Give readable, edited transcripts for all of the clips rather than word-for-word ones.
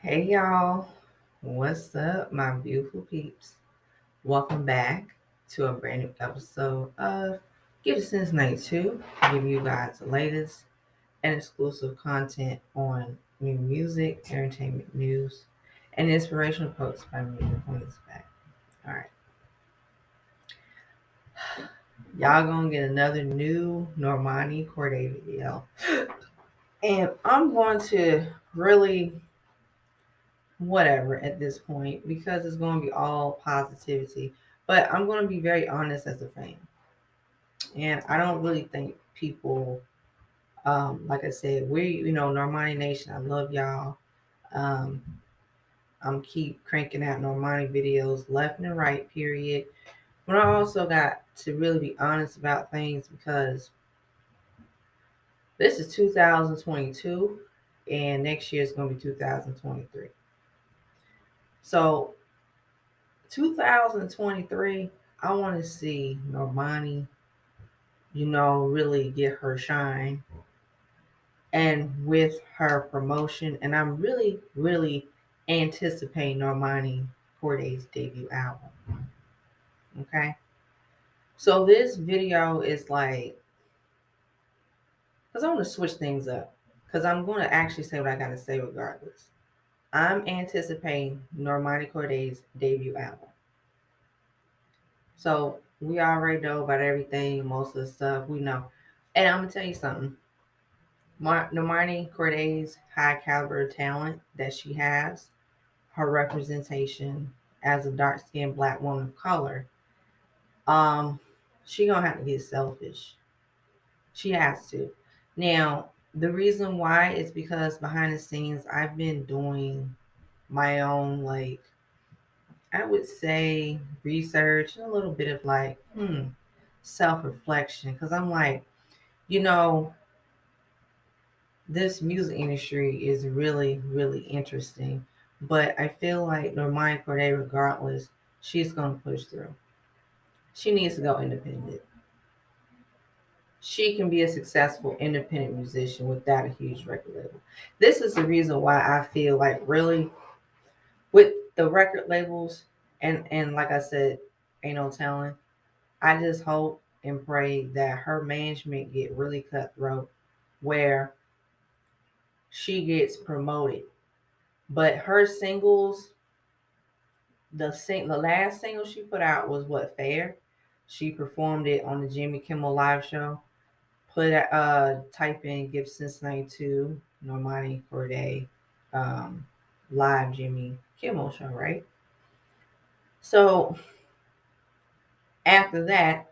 Hey y'all, what's up, my beautiful peeps? Welcome back to a brand new episode of Get It Since Night 2, giving you guys the latest and exclusive content on new music, entertainment news, and inspirational quotes by me and Queen's back. Alright, y'all gonna get another new Normani Kordei video. And I'm going to really whatever at this point because it's going to be all positivity. But I'm going to be very honest as a fan. And I don't really think people, like I said, Normani Nation, I love y'all. Um, I'm keep cranking out Normani videos left and right, period. But I also got to really be honest about things because this is 2022 and next year is going to be 2023. So 2023, I want to see Normani, really get her shine and with her promotion. And I'm really, really anticipating Normani Kordei's debut album. Okay. So this video is like, because I want to switch things up. Because I'm going to actually say what I got to say regardless. I'm anticipating Normani Kordei's debut album. So we already know about everything, most of the stuff we know. And I'm gonna tell you something. Normani Kordei's high caliber talent that she has, her representation as a dark skinned black woman of color, um, she gonna have to get selfish. She has to. Now, the reason why is because behind the scenes I've been doing my own I would say research and a little bit of self-reflection because I'm like, you know, this music industry is really, really interesting. But I feel like Normani Kordei, regardless, she's gonna push through. She needs to go independent. She can be a successful independent musician without a huge record label. This is the reason why I feel like really with the record labels and like I said, ain't no telling. I just hope and pray that her management get really cutthroat where she gets promoted. But her singles, the last single she put out was what Fair. She performed it on the Jimmy Kimmel live show. Type in Gibson Night 2, Normani Kordei, live Jimmy Kimmel show, right? So after that,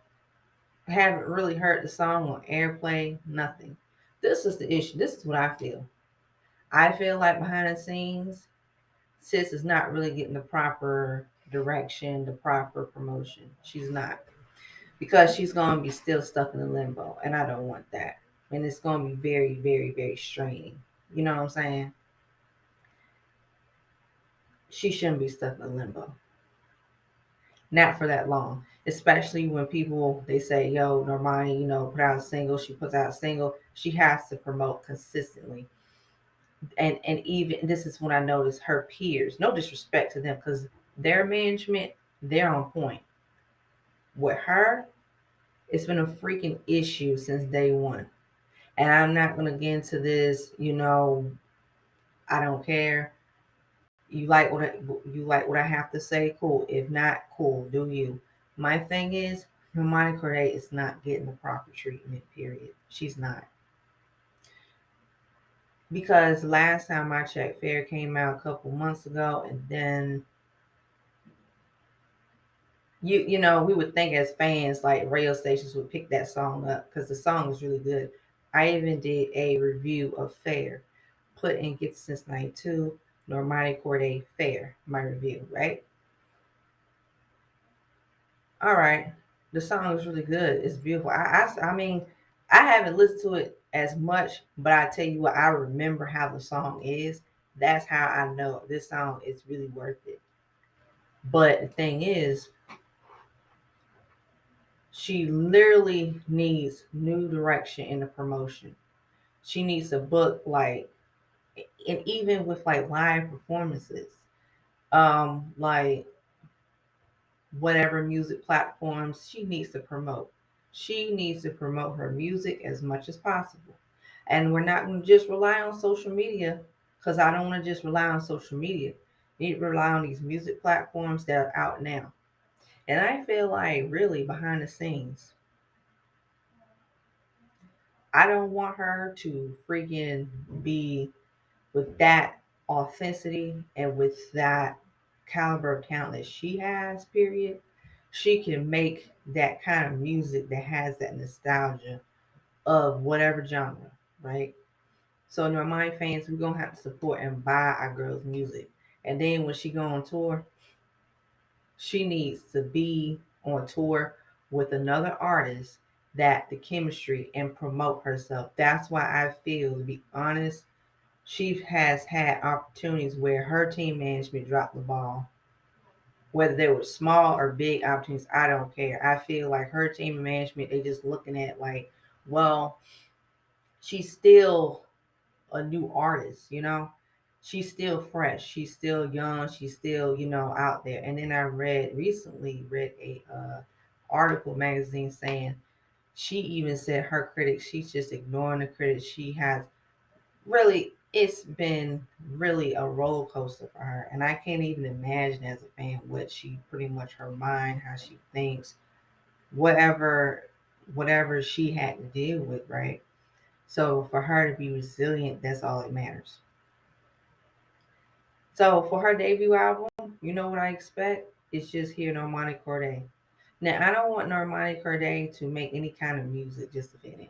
I haven't really heard the song on airplay, nothing. This is the issue. This is what I feel. I feel like behind the scenes, Sis is not really getting the proper direction, the proper promotion. She's not. Because she's going to be still stuck in the limbo. And I don't want that. And it's going to be very, very, very straining. You know what I'm saying? She shouldn't be stuck in limbo. Not for that long. Especially when people, they say, yo, Normani, put out a single. She puts out a single. She has to promote consistently. And even this is when I notice her peers, no disrespect to them because their management, they're on point. With her, it's been a freaking issue since day one. And I'm not gonna get into this, I don't care. You like what I have to say, cool. If not, cool, do you. My thing is Normani Kordei is not getting the proper treatment, period. She's not. Because last time I checked, Fair came out a couple months ago, and then we would think as fans like radio stations would pick that song up because the song is really good. I even did a review of Fair, put in Get Since Night 2, Normani Kordei Fair, my review, right? All right. The song is really good. It's beautiful. I mean, I haven't listened to it as much, but I tell you what, I remember how the song is. That's how I know this song is really worth it. But the thing is, she literally needs new direction in the promotion. She needs to book like And even with like live performances, like whatever music platforms she needs to promote. She needs to promote her music as much as possible. And we're not going to just rely on social media, because I don't want to just rely on social media. We need to rely on these music platforms that are out now. And I feel like really behind the scenes, I don't want her to freaking be with that authenticity and with that caliber of talent that she has, period. She can make that kind of music that has that nostalgia of whatever genre, right? So Normani fans, we're gonna have to support and buy our girl's music. And then when she go on tour, she needs to be on tour with another artist that the chemistry and promote herself. That's why I feel, to be honest, she has had opportunities where her team management dropped the ball. Whether they were small or big opportunities, I don't care. I feel like her team management, they just looking at like, well, she's still a new artist, you know? She's still fresh. She's still young. She's still, out there. And then I read a article magazine saying she even said her critics, she's just ignoring the critics. She has really, it's been really a roller coaster for her. And I can't even imagine as a fan what she pretty much her mind, how she thinks, whatever whatever she had to deal with, right? So for her to be resilient, that's all that matters. So for her debut album, you know what I expect? It's just hear Normani Kordei. Now I don't want Normani Kordei to make any kind of music just to fit in.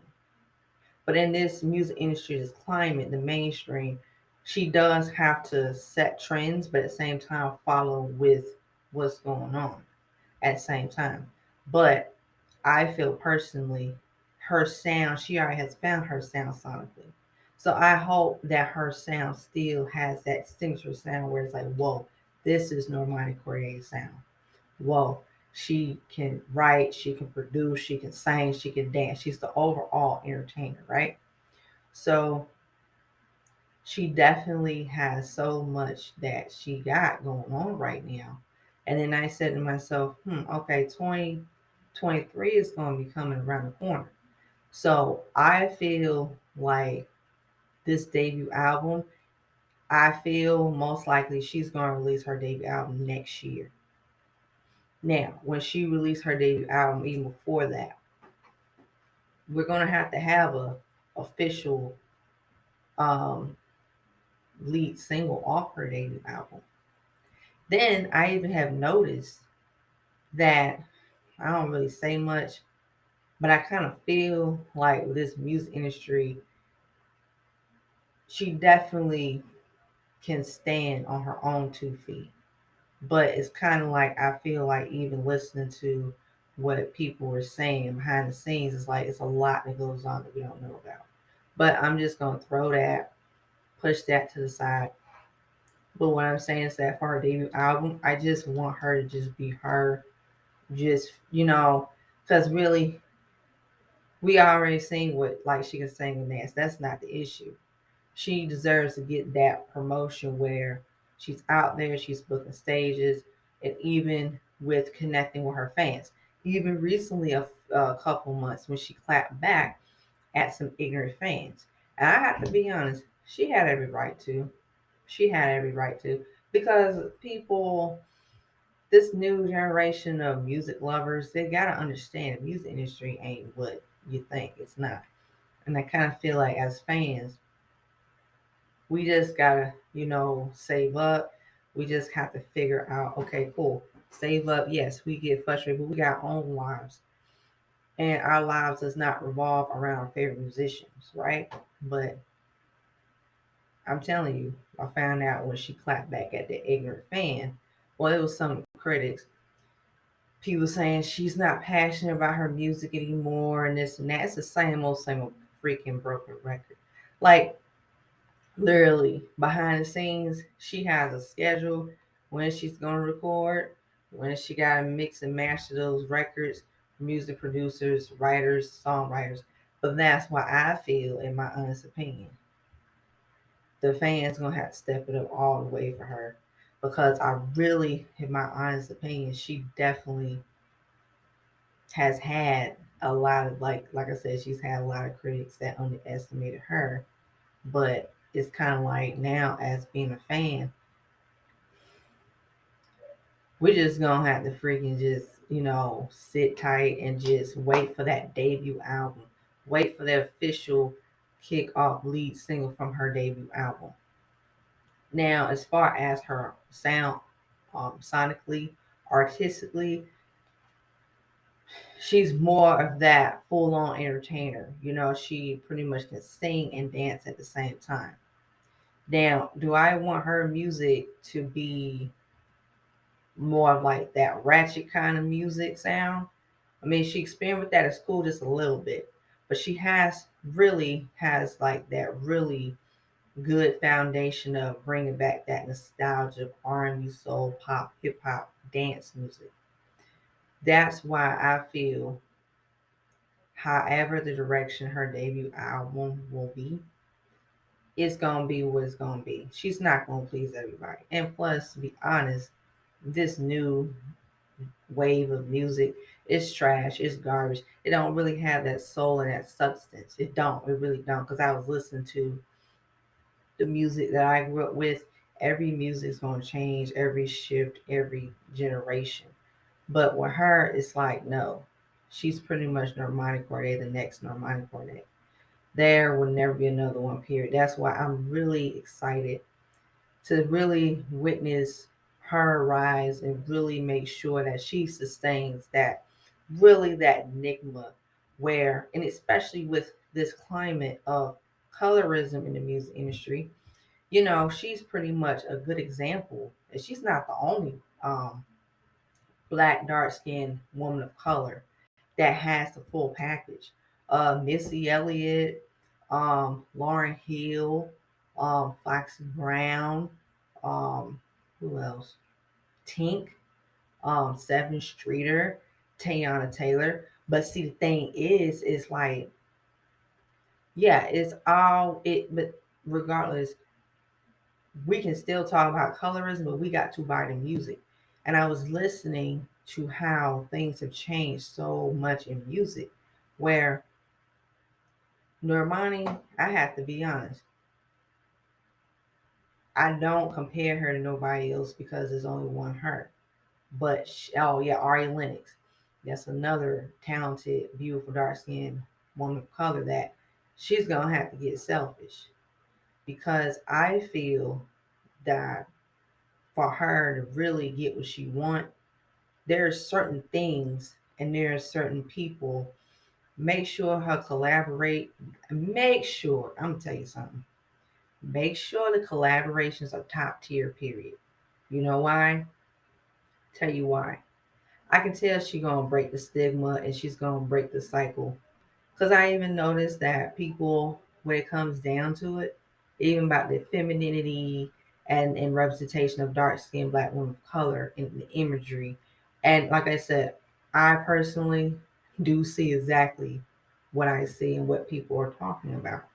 But in this music industry, this climate, the mainstream, she does have to set trends, but at the same time follow with what's going on at the same time. But I feel personally, her sound, she already has found her sound sonically. So I hope that her sound still has that signature sound where it's like, whoa, this is Normani Kordei's sound. Whoa, she can write, she can produce, she can sing, she can dance. She's the overall entertainer, right? So she definitely has so much that she got going on right now. And then I said to myself, okay, 2023 is going to be coming around the corner. So I feel like this debut album, I feel most likely she's going to release her debut album next year. Now, when she released her debut album, even before that, we're going to have a official um, lead single off her debut album. Then I even have noticed that I don't really say much, but I kind of feel like with this music industry, she definitely can stand on her own 2 feet. But it's kind of like I feel like even listening to what people were saying behind the scenes is like it's a lot that goes on that we don't know about. But I'm just gonna push that to the side. But what I'm saying is that for her debut album, I just want her to just be her, just because really we already seen what like she can sing and dance. That's not the issue. She deserves to get that promotion where she's out there, she's booking stages, and even with connecting with her fans. Even recently, a couple months when she clapped back at some ignorant fans. And I have to be honest, she had every right to. She had every right to. Because people, this new generation of music lovers, they got to understand the music industry ain't what you think. It's not. And I kind of feel like as fans, we just gotta, save up. We just have to figure out, okay, cool, save up. Yes, we get frustrated, but we got our own lives, and our lives does not revolve around our favorite musicians, right? But I'm telling you, I found out when she clapped back at the ignorant fan. Well, it was some critics. People saying she's not passionate about her music anymore, and this and that. It's the same old freaking broken record. Like literally behind the scenes, she has a schedule when she's going to record, when she got to mix and master those records, music producers, writers, songwriters. But that's why I feel, in my honest opinion, the fans gonna have to step it up all the way for her, because I really, in my honest opinion, she definitely has had a lot of, like I said, she's had a lot of critics that underestimated her. But it's kind of like now, as being a fan, we're just gonna have to freaking just, sit tight and just wait for that debut album. Wait for the official kick-off lead single from her debut album. Now, as far as her sound, sonically, artistically, she's more of that full-on entertainer. She pretty much can sing and dance at the same time. Now, do I want her music to be more of like that ratchet kind of music sound? I mean, she experimented with that at school just a little bit, but she has like that really good foundation of bringing back that nostalgia of R&B, soul, pop, hip hop, dance music. That's why I feel, however the direction her debut album will be, it's gonna be what it's gonna be. She's not gonna please everybody, and plus, to be honest, this new wave of music is trash. It's garbage. It don't really have that soul and that substance. It don't. It really don't. Because I was listening to the music that I grew up with. Every music's gonna change. Every shift. Every generation. But with her, it's like no. She's pretty much Normani Kordei, the next Normani Kordei. There will never be another one. Period. That's why I'm really excited to really witness her rise and really make sure that she sustains that enigma, where, and especially with this climate of colorism in the music industry, she's pretty much a good example, and she's not the only black dark skinned woman of color that has the full package. Missy Elliott, Lauren Hill, Foxy Brown, who else? Tink, Seven Streeter, Tayana Taylor. But see, the thing is like, yeah, it's all it. But regardless, we can still talk about colorism, but we got to buy the music. And I was listening to how things have changed so much in music, where Normani, I have to be honest, I don't compare her to nobody else because there's only one her. But oh yeah, Ari Lennox, that's another talented, beautiful, dark skinned woman of color that she's gonna have to get selfish, because I feel that for her to really get what she want, there's certain things and there's certain people. Make sure her collaborate. Make sure, I'm gonna tell you something. Make sure the collaborations are top tier. Period. You know why? Tell you why. I can tell she's gonna break the stigma and she's gonna break the cycle. Cause I even noticed that people, when it comes down to it, even about the femininity and representation of dark skinned black women of color in the imagery. And like I said, I personally do see exactly what I see and what people are talking about.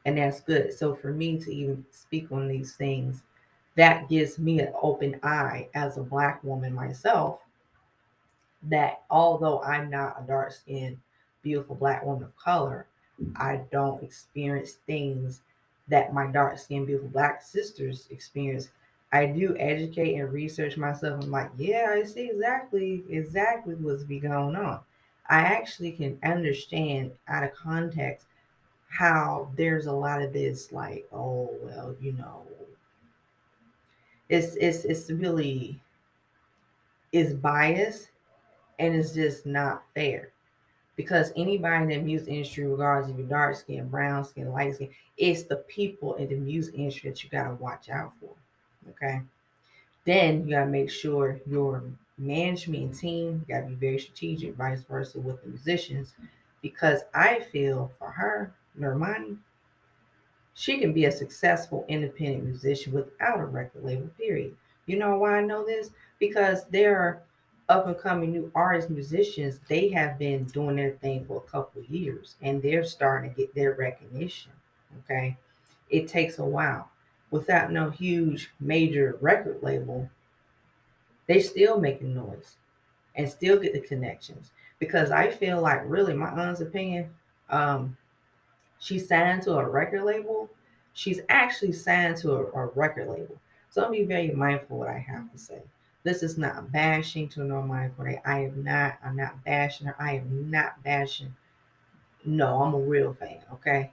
And that's good. So for me to even speak on these things, that gives me an open eye as a black woman myself, that although I'm not a dark skinned, beautiful black woman of color, I don't experience things that my dark skinned, beautiful black sisters experience. I do educate and research myself. I'm like, yeah, I see exactly what's be going on. I actually can understand out of context how there's a lot of this like, oh well, it's really is biased, and it's just not fair, because anybody in the music industry, regardless if you're dark skin, brown skin, light skin, it's the people in the music industry that you gotta watch out for. Okay. Then you gotta make sure your management and team gotta be very strategic, vice versa with the musicians. Because I feel for her, Normani, she can be a successful independent musician without a record label, period. You know why I know this? Because there are up and coming new artists, musicians, they have been doing their thing for a couple of years and they're starting to get their recognition. Okay. It takes a while. Without no huge major record label, they still making noise and still get the connections. Because I feel like, really, my honest opinion, um, she signed to a record label. She's actually signed to a record label. So I'm be very mindful what I have to say. This is not bashing to Normani Kordei. I'm not bashing her. I am not bashing. No, I'm a real fan, okay?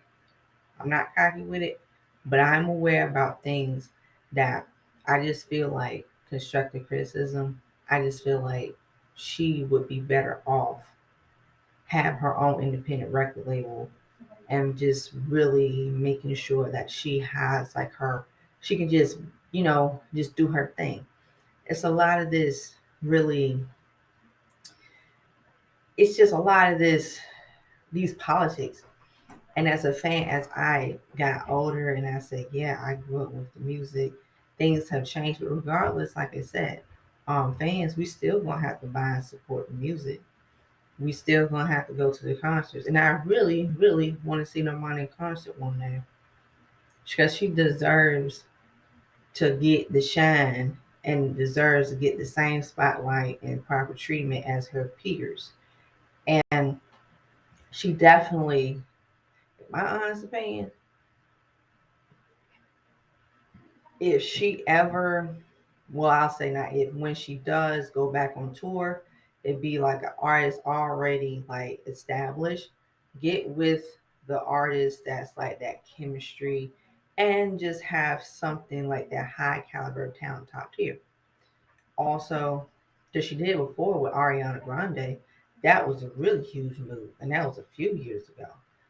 I'm not cocky with it, but I'm aware about things that I just feel like constructive criticism. I just feel like she would be better off have her own independent record label and just really making sure that she has like her, she can just, just do her thing. It's a lot of this really, it's just a lot of these politics. And as a fan, as I got older and I said, yeah, I grew up with the music, things have changed. But regardless, like I said, fans, we still gonna have to buy and support the music. We still gonna have to go to the concerts. And I really, really want to see Normani in concert one day because she deserves to get the shine and deserves to get the same spotlight and proper treatment as her peers. And she definitely, in my honest opinion, if she ever, well, I'll say not if, when she does go back on tour, it'd be like an artist already like established. Get with the artist that's like that chemistry and just have something like that high caliber talent top tier. Also, that she did before with Ariana Grande, that was a really huge move, and that was a few years ago.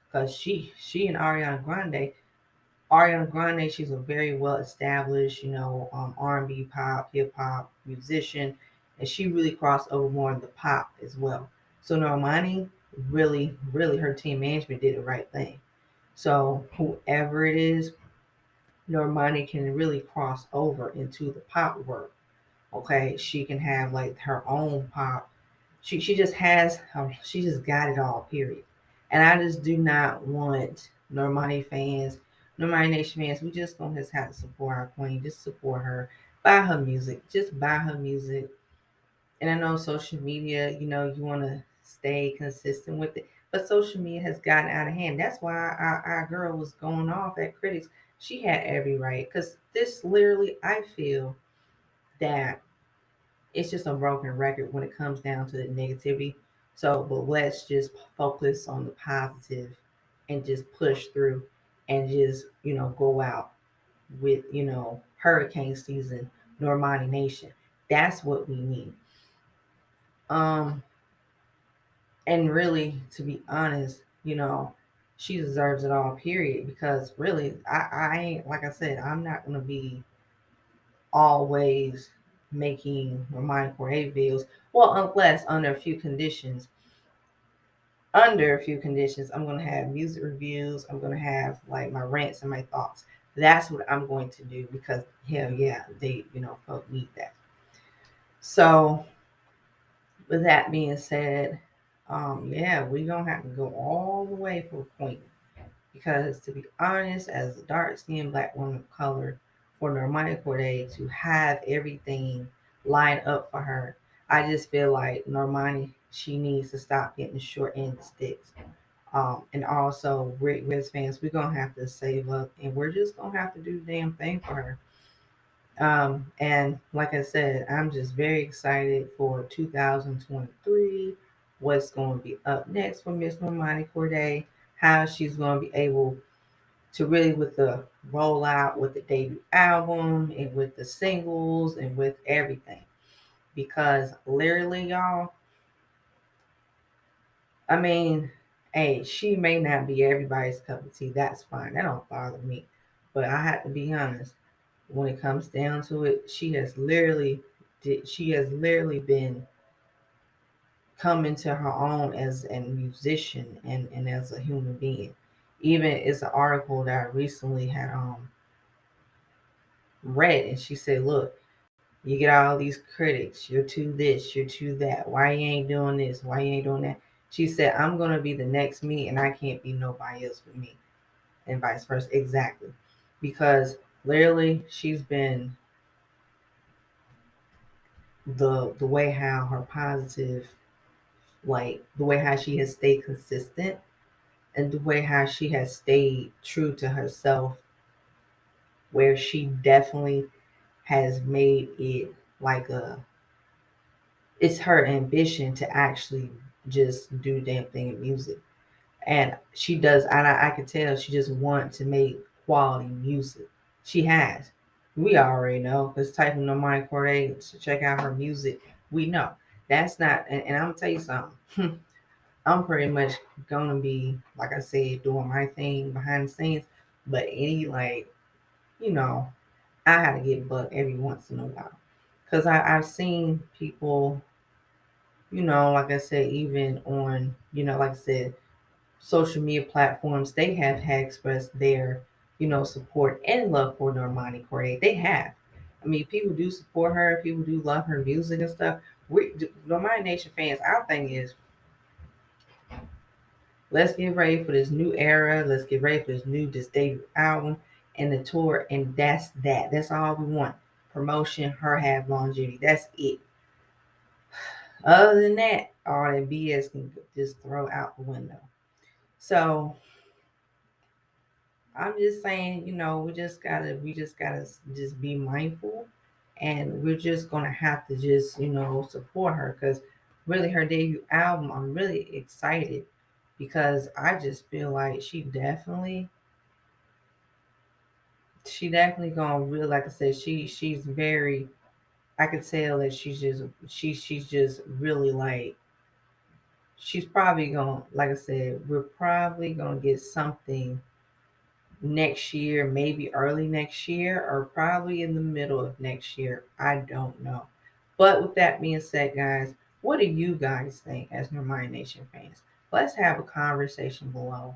Because she and Ariana Grande, she's a very well established, R&B, pop, hip hop musician, and she really crossed over more in the pop as well. So Normani really, really, her team management did the right thing. So whoever it is, Normani can really cross over into the pop world. Okay, she can have like her own pop. She just has she just got it all. Period. And I just do not want Normani fans, Normani Nation fans. We just gonna just have to support our queen. Just support her. Buy her music. Just buy her music. And I know social media, you want to stay consistent with it, but social media has gotten out of hand. That's why our girl was going off at critics. She had every right because this literally, I feel that it's just a broken record when it comes down to the negativity. So, but let's just focus on the positive and just push through and just, go out with, hurricane season, Normani Nation. That's what we need. Um, and really, to be honest, she deserves it all, period. Because really, I ain't, like I said, I'm not going to be always making Normani Kordei videos. Well, unless under a few conditions. Under a few conditions, I'm going to have music reviews. I'm going to have like my rants and my thoughts. That's what I'm going to do because hell yeah, they, folk need that. So, with that being said, yeah, we're going to have to go all the way for Queen. Because to be honest, as a dark skinned black woman of color, for Normani Kordei to have everything lined up for her, I just feel like Normani, she needs to stop getting the short end of the sticks. And also, Wiz fans, we're gonna have to save up, and we're just gonna have to do the damn thing for her. And like I said, I'm just very excited for 2023. What's going to be up next for Miss Normani Kordei? How she's going to be able to really with the rollout with the debut album and with the singles and with everything. Because literally, y'all, I mean, hey, she may not be everybody's cup of tea. That's fine. That don't bother me. But I have to be honest. When it comes down to it, she has literally been coming to her own as a musician and as a human being. Even it's an article that I recently had read, and she said, "Look, you get all these critics. You're too this. You're too that. Why you ain't doing this? Why you ain't doing that?" She said, "I'm gonna be the next me, and I can't be nobody else but me." And vice versa. Exactly. because literally she's been the way how her positive, like the way how she has stayed consistent and the way how she has stayed true to herself, where she definitely has made it like a, it's her ambition to actually just do the damn thing in music. And she does, and I could tell she just wants to make quality music. She has. We already know because typing Normani Kordei to check out her music, we know that's not. And I'm gonna tell you something. I'm pretty much gonna be, like I said, doing my thing behind the scenes. But any like, you know, I had to get buck every once in a while because I've seen people, like I said, even on, like I said, social media platforms, they have expressed their, support and love for Normani Kordei. They have. I mean, people do support her. People do love her music and stuff. Normani Nation fans, our thing is, let's get ready for this new era. Let's get ready for this debut album and the tour. And that's that. That's all we want. Promotion, her have longevity. That's it. Other than that, all that BS can just throw out the window. So I'm just saying, we just gotta just be mindful, and we're just gonna have to just, support her because really her debut album, I'm really excited because I just feel like she definitely gonna really, like I said, she's very. I could tell that she's just really like, she's probably gonna, like I said, we're probably gonna get something next year, maybe early next year, or probably in the middle of next year. I don't know. But with that being said, guys, what do you guys think as Normani Nation fans? Let's have a conversation below.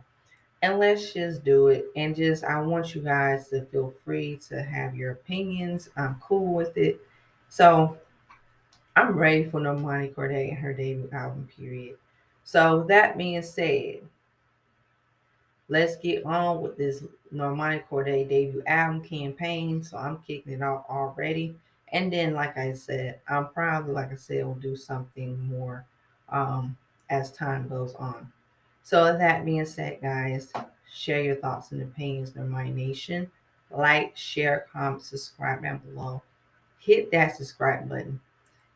And let's just do it. And just, I want you guys to feel free to have your opinions. I'm cool with it. So I'm ready for Normani Kordei and her debut album, period. So that being said, let's get on with this Normani Kordei debut album campaign. So I'm kicking it off already. And then, like I said, I'm probably, like I said, will do something more um, as time goes on. So with that being said, guys, share your thoughts and opinions, Normani Nation. Like, share, comment, subscribe down below. Hit that subscribe button.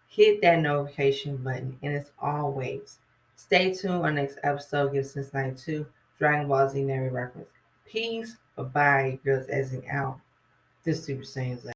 Hit that notification button. And as always, stay tuned on next episode. Give Cincinnati 2 Dragon Ball Z Nary reference. Peace. Bye bye. Girls, as out. This Super Saiyan's